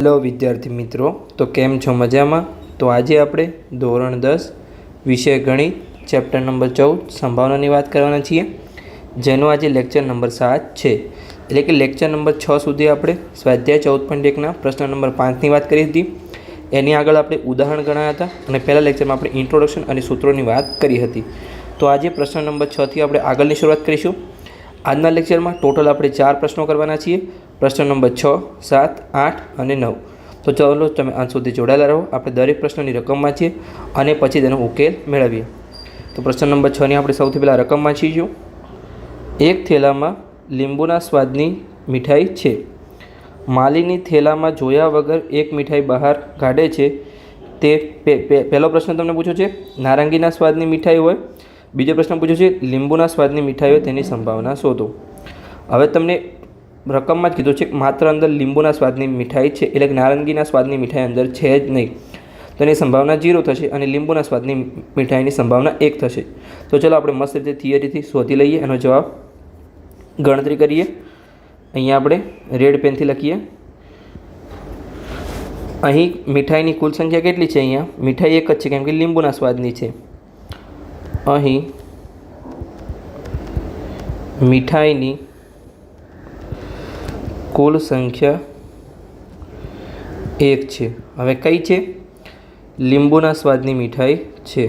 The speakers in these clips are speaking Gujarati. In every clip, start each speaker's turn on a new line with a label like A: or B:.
A: हेलो विद्यार्थी मित्रों, तो केम छो मजामां। तो आज आपणे धोरण 10 विषय गणित चैप्टर नंबर 14 संभावनानी वात करवाना छीए, जेनो आज लेक्चर नंबर 7 छे। एटले के लेक्चर नंबर 6 सुधी आपणे स्वाध्याय 14.1 ना प्रश्न नंबर 5 नी वात करी हती। एनी आगळ आपणे उदाहरण गणाया हता अने पहेला लेक्चरमां आपणे इंट्रोडक्शन अने सूत्रोनी वात करी हती। तो आज प्रश्न नंबर 6 थी आपणे आगळनी शरूआत करीशुं। आजना लेक्चर में टोटल आपणे 4 प्रश्नों करवाना छीए, प्रश्न नंबर 6, 7, 8 और 9। तो चलो तमे अंत सुधी जोड़ायेला रहो। आपणे दरेक प्रश्ननी रकम वाँचीए अने पछी तेनो उकेल मेळवीए। तो प्रश्न नंबर 6 नी आपणे सौथी पहेला रकम वाँचीशुं। एक थेलामां લીંબુના स्वादनी मीठाई छे। मालीनी थेलामां जोया वगर एक मीठाई बहार काढे छे। ते पहेलो प्रश्न तमने पूछ्यो छे नारंगीना स्वादनी मीठाई होय। बीजो प्रश्न पूछ्यो छे લીંબુના स्वादनी मीठाई होय तेनी संभावना शोधो। हवे तमने रकम में कीधुं छे मात्र अंदर લીંબુના स्वादनी मीठाई छे, एटले नारंगीना स्वादनी मीठाई अंदर छे ज नहीं, तो एनी संभावना 0 थशे अने લીંબુના स्वादनी मीठाईनी संभावना 1 थशे। तो चलो आपणे मस्त रीते थियरीथी शोधी लईए, एनो जवाब गणतरी करिए। अहींया आपणे रेड पेन थी लखीए। अहीं मीठाईनी कुल संख्या केटली छे? अहींया मीठाई एक ज छे केम के લીંબુના स्वादनी छे। अहीं मीठाईनी कुल संख्या 1 छे। हवे कई छे? લીંબુના स्वादनी मीठाई छे।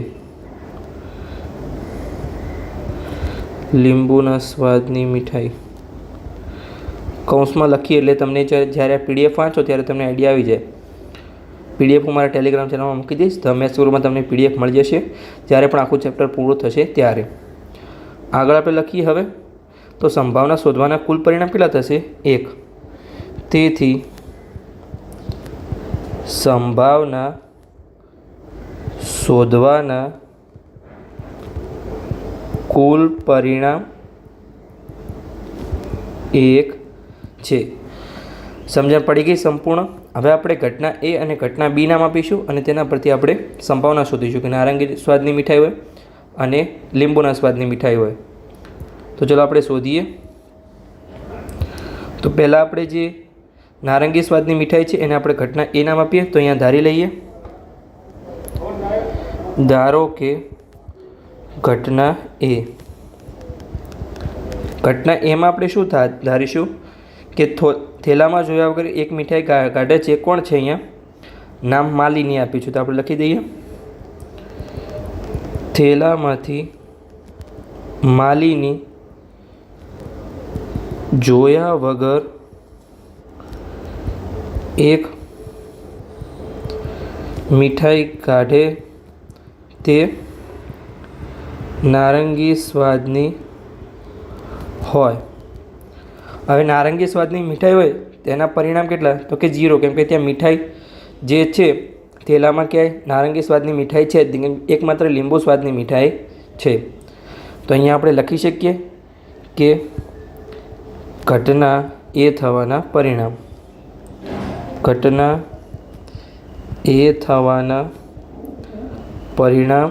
A: લીંબુના स्वादनी मीठाई कौंस में लखीए एटले तमने ज्यारे पीडीएफ वाँचो त्यारे तमने आइडिया आवी जाए। पीडीएफ हूँ मारा टेलिग्राम चेनल में मूकी दईश, तो मैथ्स गुरु में तमने पीडीएफ मळी जशे त्यारे पण आखुं चेप्टर पूरुं थशे त्यारे। आगळ आपणे लखीए हवे तो संभावना शोधवाना कुल परिणाम केटला थशे? 1। तेथी संभावना शोधवाना कुल परिणाम 1 छे। समझण पड़ी गई संपूर्ण। हवे आपणे घटना ए अने घटना बी नाम आपीशुं अने तेना परथी आपणे संभावना शोधीशुं कि नारंगी स्वादनी मीठाई होय अने લીંબુના स्वादनी मीठाई होय। तो चलो आपणे शोधीए। तो पहला आपणे जे नारंगी स्वादनी मीठाई छे एने आपणे घटना ए नाम आपीए। तो अहींया धारी लईए, धारो के घटना ए। घटना ए में आपणे शुं धारीशुं कि थेलामां जोया वगर एक मीठाई काढे छे। कोण छे? अहींया नाम मालीनी आप्युं छे, तो आपणे लखी दईए थेलामांथी मालीनी जोया वगर एक मीठाई काढे ते नारंगी स्वादनी होय। हवे नारंगी स्वादनी मीठाई होय तेना परिणाम केटला? तो कि 0, केम के त्यां मीठाई जे छे थेलामां क्यांय नारंगी स्वादनी मीठाई छे एकमात्र લીંબુ स्वादनी मीठाई छे। तो अहींया आपणे लखी शकीए कि घटना ए थवाना परिणाम, घटना ए थवाना परिणाम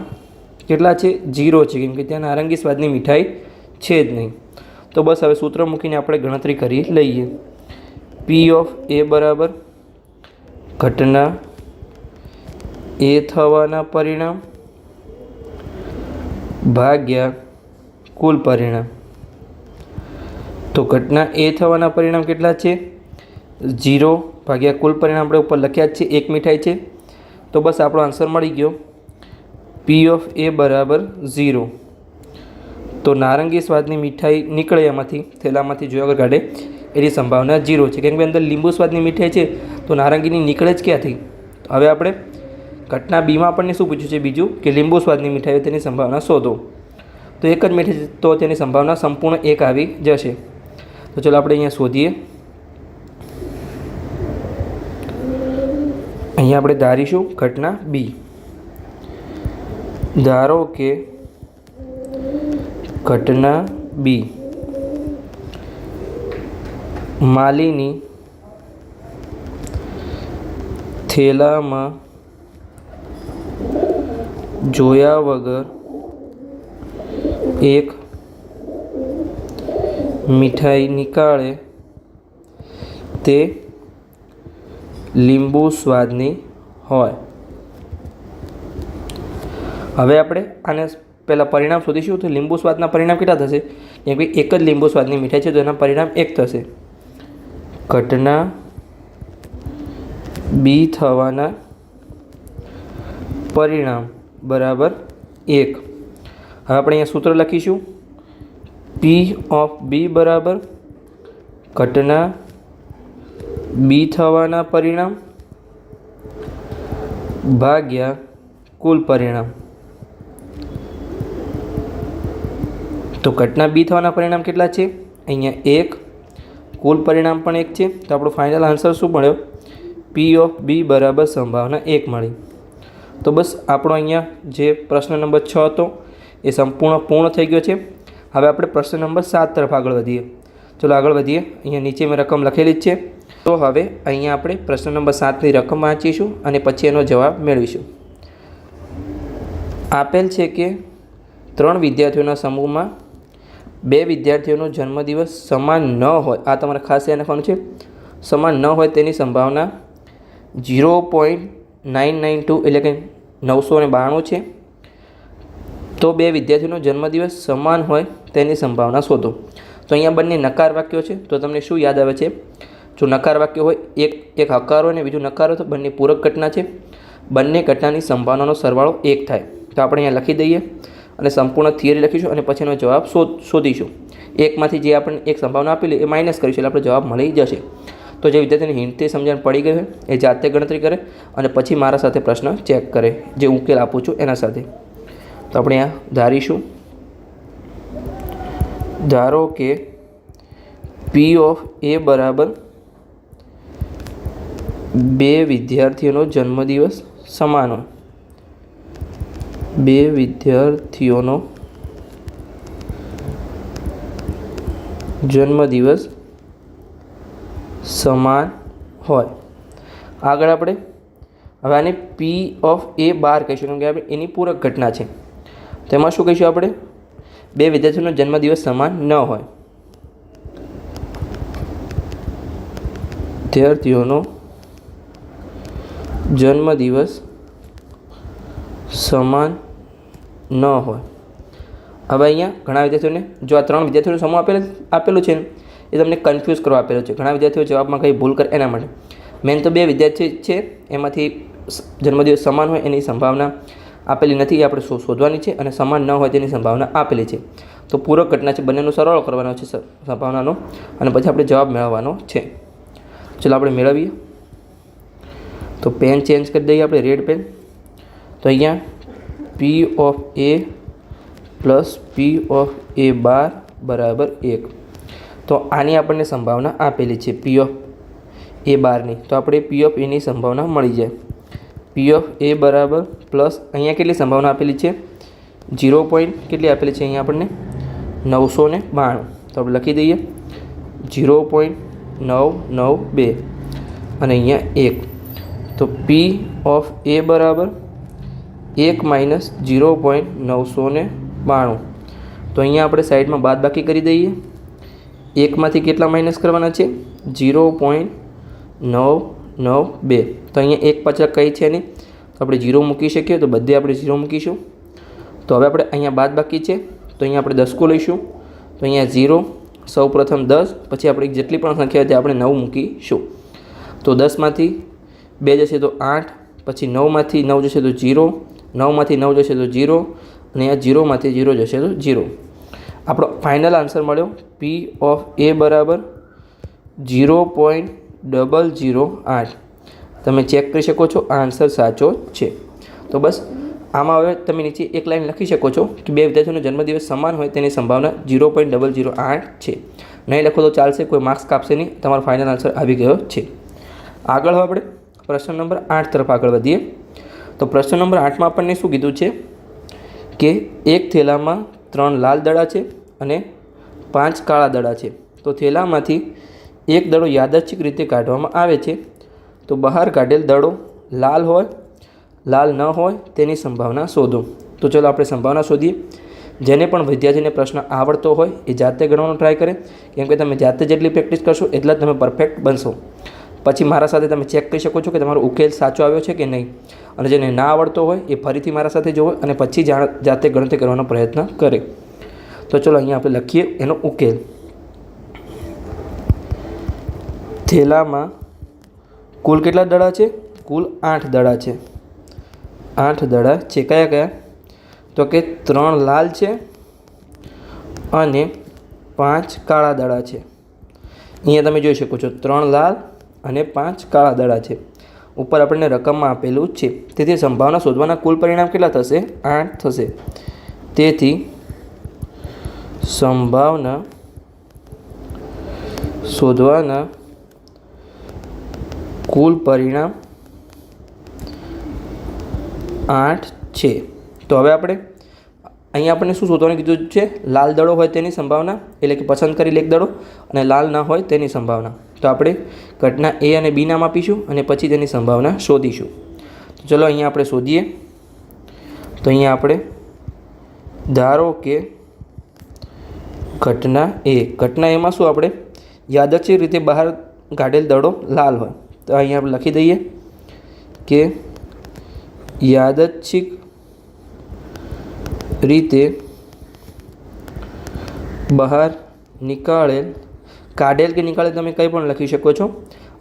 A: केटला छे? 0 छे, केम के त्यां नारंगी स्वादनी मीठाई छे ज नहीं। तो बस हवे सूत्र मूकीने आपणे गणतरी करी लईए। पी ऑफ ए बराबर घटना ए थवाना परिणाम भाग्या कुल परिणाम। तो घटना ए थवाना परिणाम केटला छे? 0 भाग्या कुल परिणाम आपणे उपर लख्या ज छे, एक मीठाई छे। तो बस आपणो आंसर मळी गयो। पी ऑफ ए बराबर 0। तो नारंगी स्वादनी मीठाई निकळे एमांथी थेलामांथी जोया वगर काढे एनी संभावना 0 छे, केम के अंदर લીંબુ स्वादनी मीठाई छे तो नारंगीनी निकळे ज क्यांथी? हवे आपणे घटना बी में आपणे शुं पूछ्युं छे बीजुं कि લીંબુ स्वादनी मीठाई होय तेनी संभावना शोधो। तो एक ज मीठाई तो तेनी संभावना संपूर्ण 1 आवी जशे। तो चलो आपणे अहींया शोधीए। अहींया आपणे धारीशुं घटना बी। धारो के घटना बी मालीनी थेलामां जोया वगर एक મીઠાઈ નીકાળે તે લીંબુ સ્વાદની હોય. હવે આપણે આને પહેલાં પરિણામ શોધીશું. તો લીંબુ સ્વાદના પરિણામ કેટલા થશે? કેમ કે એક જ લીંબુ સ્વાદની મીઠાઈ છે તો એના પરિણામ 1 થશે. ઘટના બી થવાના પરિણામ બરાબર 1. હવે આપણે અહીંયા સૂત્ર લખીશું. પી ઓફ બી બરાબર ઘટના બી થવાના પરિણામ ભાગ્યા કુલ પરિણામ. તો ઘટના બી થવાના પરિણામ કેટલા છે? અહીંયા 1. કુલ પરિણામ પણ 1 છે. તો આપણો ફાઇનલ આન્સર શું મળ્યો? પી ઓફ બી બરાબર સંભાવના 1 મળી. તો બસ આપણો અહીંયા જે પ્રશ્ન નંબર 6 હતો એ પૂર્ણ થઈ ગયો છે. હવે આપણે પ્રશ્ન નંબર 7 તરફ આગળ વધીએ. ચલો આગળ વધીએ. અહીંયા નીચે મેં રકમ લખેલી જ છે. તો હવે અહીંયા આપણે પ્રશ્ન નંબર 7ની રકમ વાંચીશું અને પછી એનો જવાબ મેળવીશું. આપેલ છે કે 3 વિદ્યાર્થીઓના સમૂહમાં 2 વિદ્યાર્થીઓનો જન્મદિવસ સમાન ન હોય. આ તમારે ખાસ ધ્યાન રાખવાનું છે. સમાન ન હોય તેની સંભાવના 0.992 એટલે કે 992 છે. તો 2 વિદ્યાર્થીઓનો જન્મદિવસ સમાન હોય તેની સંભાવના શોધો. તો અહીંયા બંને નકાર વાક્યો છે. તો તમને શું યાદ આવે છે? જો નકાર વાક્ય હોય, એક હકાર હોય ને બીજું નકાર હોય તો બંને પૂરક ઘટના છે. બંને ઘટનાની સંભાવનાનો સરવાળો 1 થાય. તો આપણે અહીંયા લખી દઈએ અને સંપૂર્ણ થિયરી લખીશું અને પછી એનો જવાબ શોધીશું. 1માંથી જે આપણને એક સંભાવના આપેલી એ માઇનસ કરીશું એટલે આપણે જવાબ મળી જશે. તો જે વિદ્યાર્થીને હિન્ટથી સમજણ પડી ગઈ હોય એ જાતે ગણતરી કરે અને પછી મારા સાથે પ્રશ્ન ચેક કરે, જે ઉકેલ આપું છું એના સાથે. તો આપણે આ ધારીશું. ધારો કે પી ઓફ એ બરાબર 2 વિદ્યાર્થીઓનો જન્મદિવસ સમાન હોય. 2 વિદ્યાર્થીઓનો જન્મદિવસ સમાન હોય. આગળ આપણે હવે આને પી ઓફ એ બાર કહીશું કેમ કે આપણે એની પૂરક ઘટના છે. તેમાં શું કહીશું આપણે? 2 વિદ્યાર્થીઓનો જન્મદિવસ સમાન ન હોય. વિદ્યાર્થીઓનો જન્મદિવસ સમાન ન હોય. હવે અહીંયા ઘણા વિદ્યાર્થીઓને જો આ 3 વિદ્યાર્થીઓનો સમૂહ આપેલું છે ને એ તમને કન્ફ્યુઝ કરવા આપેલો છે. ઘણા વિદ્યાર્થીઓ જવાબમાં કંઈ ભૂલ કરે એના માટે. મેન તો 2 વિદ્યાર્થી છે એમાંથી જન્મદિવસ સમાન હોય એની સંભાવના આપેલી નથી, એ આપણે શોધવાની છે અને સમાન ન હોય તેની સંભાવના આપેલી છે. તો પૂરક ઘટના છે, બંનેનો સરવાળો કરવાનો છે સંભાવનાનો અને પછી આપણે જવાબ મેળવવાનો છે. ચલો આપણે મેળવીએ. તો પેન ચેન્જ કરી દઈએ આપણે, રેડ પેન. તો અહીંયા P of A plus P of A bar બરાબર 1. તો આની આપણને સંભાવના આપેલી છે પી ઓફ એ બારની. તો આપણે પી ઓફ એની સંભાવના મળી જાય. પી ઓફ એ બરાબર પ્લસ અહીંયા કેટલી સંભાવના આપેલી છે? 0. કેટલી આપેલી છે અહીંયા આપણને? 992. તો આપણે લખી દઈએ 0.992 અને અહીંયા 1. તો પી ઓફ એ બરાબર 1 માઇનસ 0.992. તો અહીંયા આપણે સાઈડમાં બાદબાકી કરી દઈએ. 1માંથી કેટલા માઇનસ કરવાના છે? 0.992. તો અહીંયા 1 પાછળ કંઈ છે નહીં તો આપણે 0 મૂકી શકીએ. તો બધે આપણે 0 મૂકીશું. તો હવે આપણે અહીંયા બાદબાકી છે તો અહીંયા આપણે દસકો લઈશું. તો અહીંયા 0 સૌપ્રથમ 10, પછી આપણે જેટલી પણ સંખ્યા હોય તે આપણે 9 મૂકીશું. તો 10માંથી 2 જશે તો 8, પછી 9માંથી 9 જશે તો 0, 9માંથી 9 જશે તો 0 અને અહીંયા 0માંથી 0 જશે તો 0. આપણો ફાઇનલ આન્સર મળ્યો પી ઓફ એ બરાબર 0.008. તમે ચેક કરી શકો છો આ આન્સર સાચો છે. તો બસ આમાં હવે તમે નીચે એક લાઈન લખી શકો છો કે 2 વિદ્યાર્થીઓનો જન્મદિવસ સમાન હોય તેની સંભાવના 0.008 છે. નહીં લખો તો ચાલશે, કોઈ માર્ક્સ કાપશે નહીં. તમારો ફાઇનલ આન્સર આવી ગયો છે. આગળ હવે આપણે પ્રશ્ન નંબર 8 તરફ આગળ વધીએ. તો પ્રશ્ન નંબર 8માં આપણને શું કીધું છે કે એક થેલામાં 3 લાલ દડા છે અને 5 કાળા દડા છે. તો થેલામાંથી એક દડો યાદચ્છિક રીતે કાઢવામાં આવે છે. તો બહાર કાઢેલ દડો લાલ હોય, લાલ ન હોય તેની સંભાવના શોધો. તો ચલો આપણે સંભાવના શોધીએ. જેને પણ વિદ્યાર્થીને પ્રશ્ન આવડતો હોય એ જાતે ગણવાનો ટ્રાય કરે, કેમ કે તમે જાતે જેટલી પ્રેક્ટિસ કરશો એટલા જ તમે પરફેક્ટ બનશો. પછી મારા સાથે તમે ચેક કરી શકો છો કે તમારો ઉકેલ સાચો આવ્યો છે કે નહીં. અને જેને ના આવડતો હોય એ ફરીથી મારા સાથે જોવે અને પછી જાતે ગણતરી કરવાનો પ્રયત્ન કરે. તો ચલો અહીંયા આપણે લખીએ એનો ઉકેલ. થેલામાં કુલ કેટલા દડા છે? કુલ 8 દડા છે. 8 દડા છે. કયા કયા? તો કે 3 લાલ છે અને 5 કાળા દડા છે. અહીંયા તમે જોઈ શકો છો 3 લાલ અને 5 કાળા દડા છે. ઉપર આપણને રકમમાં આપેલું છે. તેથી સંભાવના શોધવાના કુલ પરિણામ કેટલા થશે? 8 થશે. તેથી સંભાવના શોધવાના કુલ પરિણામ 8 છે. તો હવે આપણે અહીંયા આપણને શું શોધવાનું કીધું છે? લાલ દડો હોય તેની સંભાવના, એટલે કે પસંદ કરેલ એક દડો, અને લાલ ના હોય તેની સંભાવના. તો આપણે ઘટના A અને B નામ આપીશું અને પછી તેની સંભાવના શોધીશું. તો ચલો અહીંયા આપણે શોધીએ. તો અહીંયા આપણે ધારો કે ઘટના A. ઘટના એમાં શું આપણે યાદચ્છિક રીતે બહાર કાઢેલ દડો લાલ હોય. તો અહીંયા આપણે લખી દઈએ કે યાદચ્છિક રીતે બહાર કાઢેલ કે નીકાળેલ તમે કંઈ પણ લખી શકો છો.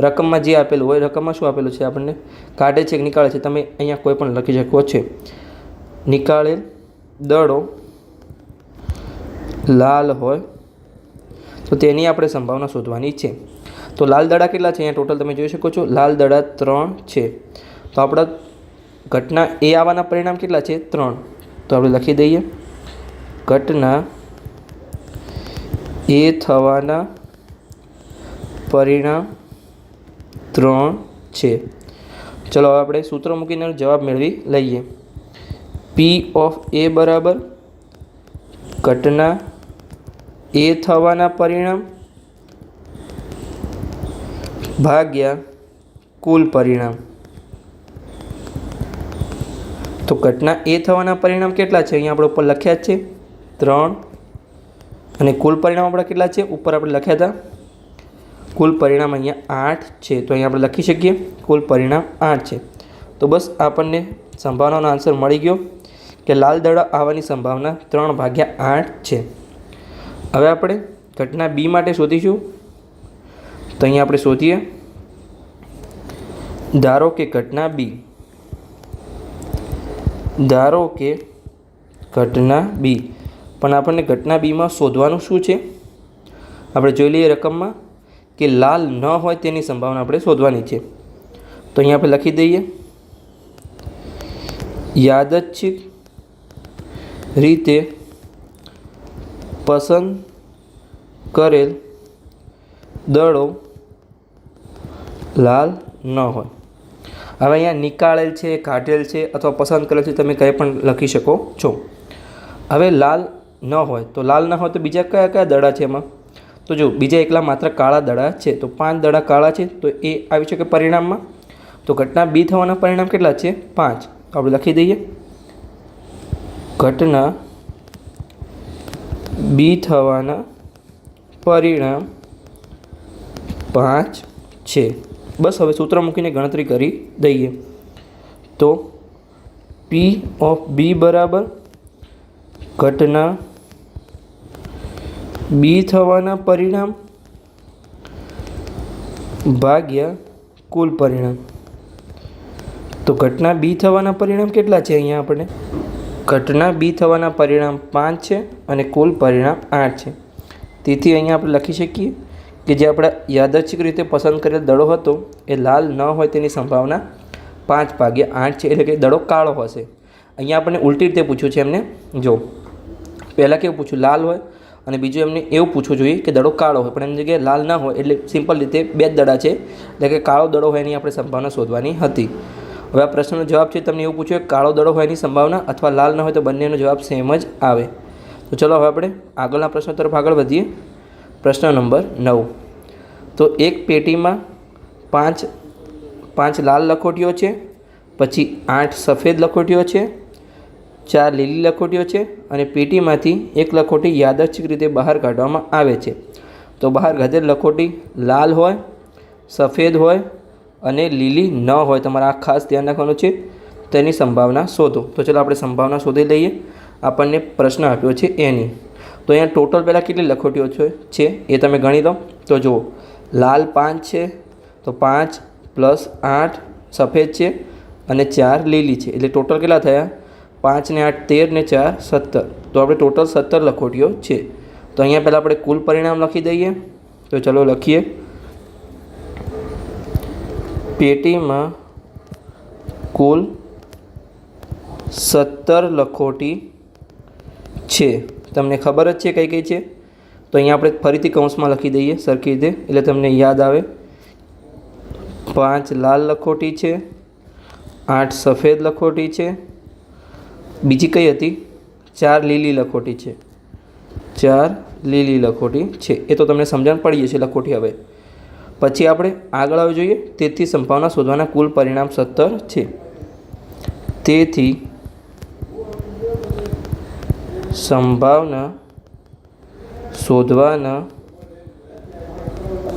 A: રકમમાં જે આપેલું હોય, રકમમાં શું આપેલું છે આપણને? કાઢે છે કે નીકાળે છે, તમે અહીંયા કોઈ પણ લખી શકો છો. નીકાળેલ દડો લાલ હોય તો તેની આપણે સંભાવના શોધવાની છે. તો લાલ દડા કેટલા છે? અહીંયા ટોટલ તમે જોઈ શકો છો. લાલ દડા 3 છે. તો આપણા ઘટના A આવવાના પરિણામ કેટલા છે? 3. તો આપણે લખી દઈએ ઘટના A થવાના પરિણામ 3 છે. ચલો હવે આપણે સૂત્ર મૂકીને જવાબ મેળવી લઈએ. P ઓફ A બરાબર ઘટના A થવાના પરિણામ ભાગ્યા કુલ પરિણામ. તો ઘટના A થવાના પરિણામ કેટલા છે? અહીંયા આપણે ઉપર લખ્યા જ છે 3. અને કુલ પરિણામ આપણા કેટલા છે? ઉપર આપણે લખ્યા હતા. કુલ પરિણામ અહીંયા 8 છે. તો અહીંયા આપણે લખી શકીએ કુલ પરિણામ 8 છે. તો બસ આપણને સંભાવનાનો આન્સર મળી ગયો કે લાલ દડા આવવાની સંભાવના 3/8 છે. હવે આપણે ઘટના B માટે શોધીશું. તો અહીંયા આપણે શોધીએ. ધારો કે ઘટના B. ધારો કે ઘટના B. પણ આપણને ઘટના Bમાં શોધવાનું શું છે? આપણે જોઈ લઈએ રકમમાં કે લાલ ન હોય તેની સંભાવના આપણે શોધવાની છે. તો અહીંયા આપણે લખી દઈએ યાદચ્છિક રીતે પસંદ કરેલ દડો લાલ ન હોય. હવે અહીંયા નીકાળેલ છે, કાઢેલ છે અથવા પસંદ કરેલ છે, તમે કંઈ પણ લખી શકો છો. હવે લાલ ન હોય તો લાલ ન હોય તો બીજા કયા કયા દડા છે એમાં? તો જો બીજા એકલા માત્ર કાળા દડા છે. તો 5 દડા કાળા છે તો એ આવી શકે પરિણામમાં. તો ઘટના B થવાના પરિણામ કેટલા છે? 5. તો આપણે લખી દઈએ ઘટના B થવાના પરિણામ 5 છે. બસ હવે સૂત્ર મૂકીને ગણતરી કરી દઈએ. તો P ઓફ B બરાબર ઘટના B થવાના પરિણામ ભાગ્યા કુલ પરિણામ. તો ઘટના B થવાના પરિણામ કેટલા છે? અહીંયા આપણે ઘટના B થવાના પરિણામ 5 છે અને કુલ પરિણામ 8 છે. તેથી અહીંયા આપણે લખી શકીએ કે જે આપણા યાદચ્છિક રીતે પસંદ કરેલ દડો હતો એ લાલ ન હોય તેની સંભાવના 5/8 છે. એટલે કે દડો કાળો હશે. અહીંયા આપણને ઉલટી રીતે પૂછ્યું છે એમને. જો પહેલાં કેવું પૂછ્યું? લાલ હોય, અને બીજું એમને એવું પૂછવું જોઈએ કે દડો કાળો હોય, પણ એની જગ્યાએ લાલ ના હોય. એટલે સિમ્પલ રીતે 2 દડા છે, એટલે કે કાળો દડો હોય એની આપણે સંભાવના શોધવાની હતી. હવે આ પ્રશ્નનો જવાબ છે તમને એવું પૂછ્યું કે કાળો દડો હોય એની સંભાવના અથવા લાલ ન હોય, તો બંનેનો જવાબ સેમ જ આવે. તો ચલો હવે આપણે આગળના પ્રશ્ન તરફ આગળ વધીએ. પ્રશ્ન નંબર 9. તો એક પેટીમાં 5 લાલ લખોટીઓ છે, પછી 8 સફેદ લખોટીઓ છે, 4 લીલી લખોટીઓ છે, અને પેટીમાંથી એક લખોટી યાદચ્છિક રીતે બહાર કાઢવામાં આવે છે. તો બહાર કાઢેલ લખોટી લાલ હોય સફેદ હોય અને લીલી ન હોય, તમારે આ ખાસ ધ્યાન રાખવાનું છે. તેની સંભાવના શોધો. તો ચાલો આપણે સંભાવના શોધી લઈએ. આપણને પ્રશ્ન આપ્યો છે એની. તો અહીંયા ટોટલ પહેલાં કેટલી લખોટીઓ છે એ તમે ગણી લો. તો જુઓ, લાલ 5 છે, તો 5 + 8 સફેદ છે અને 4 લીલી છે, એટલે ટોટલ કેટલા થયા? 5 ને 8 13 ને 4 17. તો આપણે ટોટલ 17 લખોટીઓ છે. તો અહીંયા પહેલાં આપણે કુલ પરિણામ લખી દઈએ. તો ચલો લખીએ. પેટીમાં કુલ 17 લખોટી છે. તમને ખબર જ છે કઈ કઈ છે. તો અહીંયા આપણે ફરીથી કૌંસમાં લખી દઈએ સરખી રીતે, એટલે તમને યાદ આવે. 5 લાલ લખોટી છે, 8 સફેદ લખોટી છે, બીજી કઈ હતી? 4 લીલી લખોટી છે. 4 લીલી લખોટી છે. એ તો તમને સમજણ પડી જશે લખોટી. હવે પછી આપણે આગળ આવી જોઈએ. તેથી સંભાવના શોધવાના કુલ પરિણામ 17 છે. તેથી સંભાવના શોધવાના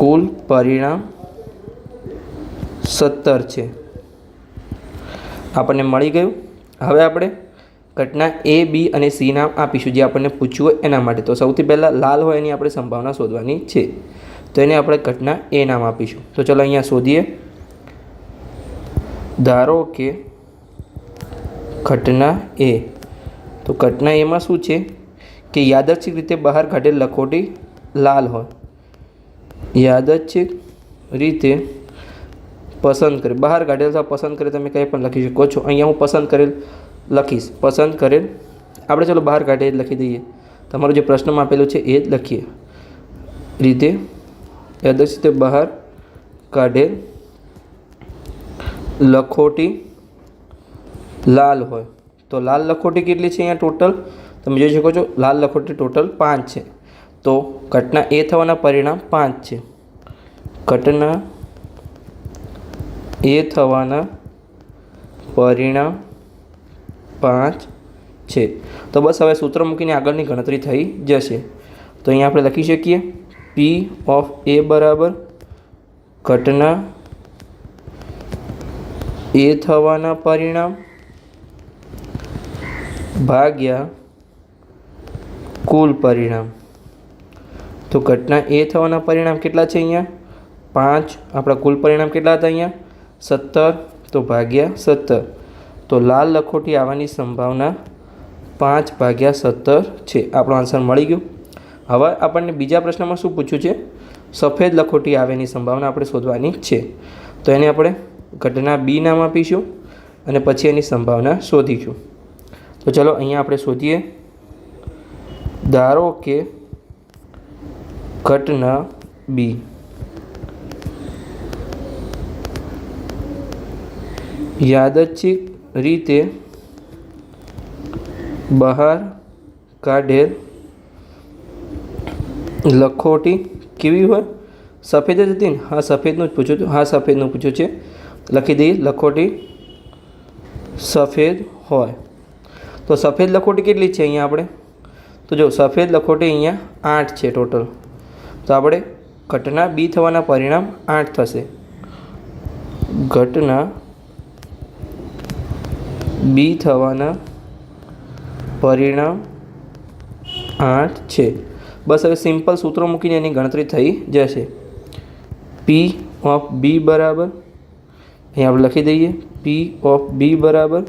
A: કુલ પરિણામ 17 છે. આપણને મળી ગયું. હવે આપણે ઘટના A, B અને C નામ આપીશું જે આપણને પૂછ્યું હોય એના માટે. તો સૌથી પહેલાં લાલ હોય એની આપણે સંભાવના શોધવાની છે. તો એને આપણે ઘટના A નામ આપીશું. તો ચલો અહીંયા શોધીએ. ધારો કે ઘટના A. તો ઘટના એમાં શું છે કે યાદચ્છિક રીતે બહાર કાઢેલ લખોટી લાલ હોય. યાદચ્છિક રીતે પસંદ કરે, બહાર કાઢેલ અથવા પસંદ કરે, તમે કંઈ પણ લખી શકો છો. અહીંયા હું પસંદ કરેલ લખીશ. પસંદ કરેલ આપણે ચલો બહાર કાઢે લખી દઈએ. તમારું જે પ્રશ્નમાં આપેલું છે એ જ લખીએ. રીતે યાદચ્છિક રીતે બહાર કાઢેલ લખોટી લાલ હોય. તો લાલ લખોટી કેટલી છે અહીંયા ટોટલ? તમે જોઈ શકો છો લાલ લખોટી ટોટલ 5 છે. તો ઘટના A થવાના પરિણામ 5 છે. ઘટના A થવાના પરિણામ 5 છે. તો બસ હવે સૂત્ર મૂકીને આગળની ગણતરી થઈ જશે. તો અહીંયા આપણે લખી શકીએ P ઓફ A બરાબર ઘટના A થવાના પરિણામ ભાગ્યા કુલ પરિણામ. તો ઘટના A થવાના પરિણામ કેટલા છે? અહીંયા 5. આપણા કુલ પરિણામ કેટલા હતા? અહીંયા 17. તો ભાગ્યા 17. તો લાલ લખોટી આવવાની સંભાવના 5/17 છે. આપણો આન્સર મળી ગયો. હવે આપણને બીજા પ્રશ્નમાં શું પૂછ્યું છે? સફેદ લખોટી આવવાની સંભાવના આપણે શોધવાની છે. તો એને આપણે ઘટના B નામ આપીશું અને પછી એની સંભાવના શોધીશું. તો ચલો અહીંયા આપણે શોધીએ. ધારો કે ઘટના B યાદચ્છિક રીતે બહાર કાઢેલ લખોટી કેવી હોય? સફેદ જ હતી ને? હા, સફેદનું જ પૂછ્યું હતું. હા, સફેદનું પૂછ્યું છે. લખી દઈએ લખોટી સફેદ હોય. તો સફેદ લખોટી કેટલી છે અહીંયા આપણે? તો જો સફેદ લખોટી અહીંયા 8 છે ટોટલ. તો આપણે ઘટના B થવાના પરિણામ 8 થશે. ઘટના B થવાના પરિણામ 8 છે. બસ હવે સિમ્પલ સૂત્રો મૂકીને એની ગણતરી થઈ જશે. P ઓફ B બરાબર અહીંયા આપણે લખી દઈએ P ઓફ B બરાબર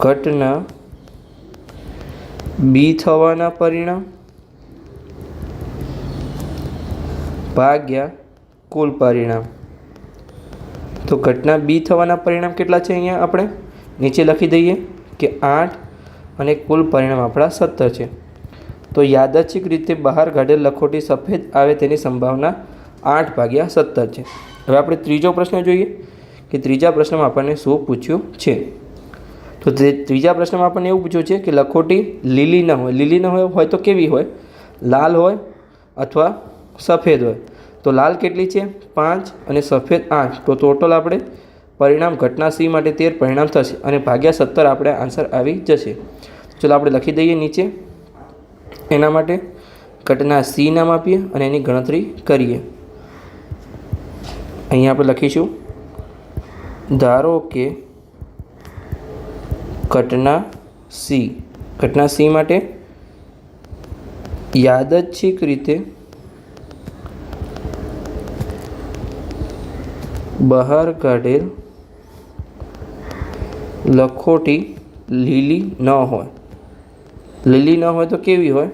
A: ઘટના B થવાના પરિણામ ભાગ્યા કુલ પરિણામ. તો ઘટના B થવાના પરિણામ કેટલા છે? અહીંયા આપણે નીચે લખી દઈએ કે 8 અને કુલ પરિણામ આપણા 17 છે. તો યાદચ્છિક રીતે બહાર કાઢેલ લખોટી સફેદ આવે તેની સંભાવના 8/17 છે. હવે આપણે ત્રીજો પ્રશ્ન જોઈએ કે ત્રીજા પ્રશ્નમાં આપણને શું પૂછ્યું છે. તો ત્રીજા પ્રશ્નમાં આપણને એવું પૂછ્યું છે કે લખોટી લીલી ન હોય. લીલી ન હોય તો કેવી હોય? લાલ હોય અથવા સફેદ હોય. તો લાલ કેટલી છે? 5 અને સફેદ 8. તો ટોટલ આપણે પરિણામ ઘટના C માટે 13 પરિણામ થશે અને ભાગ્યા 17 આપણે આન્સર આવી જશે. ચલો આપણે લખી દઈએ નીચે. એના માટે ઘટના C નામ આપીએ અને એની ગણતરી કરીએ. અહીંયા આપણે લખીશું ધારો કે ઘટના સી માટે યાદચ્છિક રીતે બહાર કાઢેલ લખોટી લીલી ન હોય તો કેવી હોય?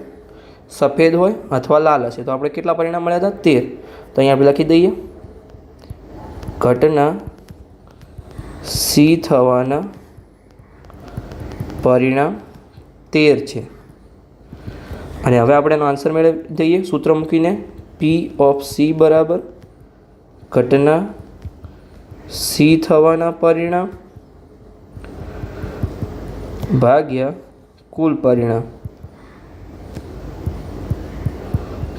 A: સફેદ હોય અથવા લાલ હશે. તો આપણે કેટલા પરિણામ મળ્યા હતા? 13. તો અહીંયા આપણે લખી દઈએ ઘટના સી થવાના પરિણામ 13 છે. અને હવે આપણે એનો આન્સર મેળવી દઈએ સૂત્ર મૂકીને. પી ઓફ સી બરાબર ઘટના સી થવાના પરિણામ ભાગ્યા કુલ પરિણામ.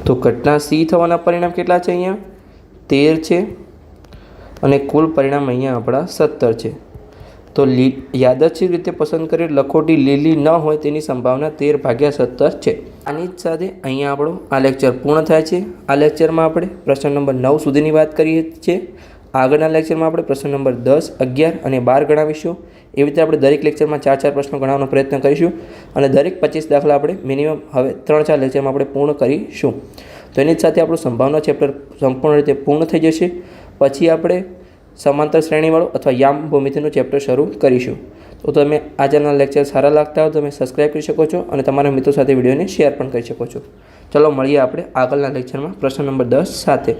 A: તો ઘટના સી થવાના પરિણામ કેટલા છે? અહીંયા 13 છે અને કુલ પરિણામ અહીંયા આપણા 17 છે. તો યાદચ્છિક રીતે પસંદ કરેલ લખોટી લીલી ન હોય તેની સંભાવના 13/17 છે. આની જ સાથે અહીંયા આપણો આ લેક્ચર પૂર્ણ થાય છે. આ લેક્ચરમાં આપણે પ્રશ્ન નંબર 9 સુધીની વાત કરીએ છીએ. આગળના લેક્ચરમાં આપણે પ્રશ્ન નંબર 10, 11 અને 12 ગણાવીશું. એવી રીતે આપણે દરેક લેક્ચરમાં 4 પ્રશ્નો ગણાવવાનો પ્રયત્ન કરીશું અને દરેક 25 દાખલા આપણે મિનિમમ હવે 3-4 લેક્ચરમાં આપણે પૂર્ણ કરીશું. તો એની જ સાથે આપણું સંભાવના ચેપ્ટર સંપૂર્ણ રીતે પૂર્ણ થઈ જશે. પછી આપણે સમાંતર શ્રેણીવાળો અથવા યામ ભૂમિતિનું ચેપ્ટર શરૂ કરીશું. તો તમે આ ચેનલના લેક્ચર સારા લાગતા હોય તો તમે સબસ્ક્રાઈબ કરી શકો છો અને તમારા મિત્રો સાથે વિડીયોને શેર પણ કરી શકો છો. ચલો મળીએ આપણે આગળના લેક્ચરમાં પ્રશ્ન નંબર 10 સાથે.